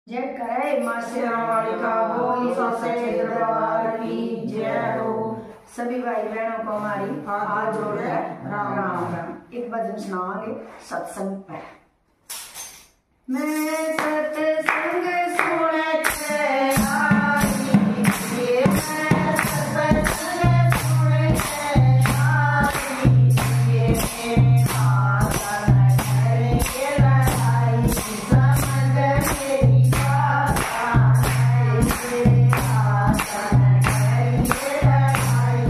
जय करे मां शेरावाली का बोल ससे दरबार की जय हो। सभी भाई बहनों को हमारी हाथ जोड़ है राम राम राम। एक भजन सुनाओगे सत्संग पर। मैं सत्संग सुनते आई, ये मैं सत्संग सुनते आई, ये आसन करके लड़ाई समझ मेरी बात है, ये आसन करके लड़ाई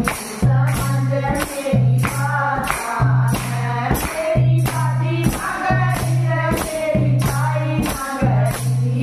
समझ मेरी बात है। मेरी दादी मगरी है, मेरी ताई मगरी,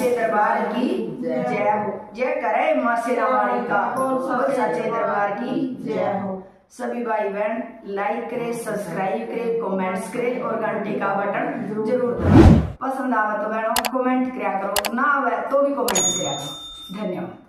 सच्चे दरबार की जय हो। जय करे मां शेरा वाली का बोल सच्चे दरबार की जय हो। सभी भाई बहन लाइक करे, सब्सक्राइब करे, कमेंट्स करे और घंटे का बटन जरूर दबाएं। पसंद आवे तो बहनों कमेंट किया करो, ना आवे तो भी कमेंट किया करो। धन्यवाद।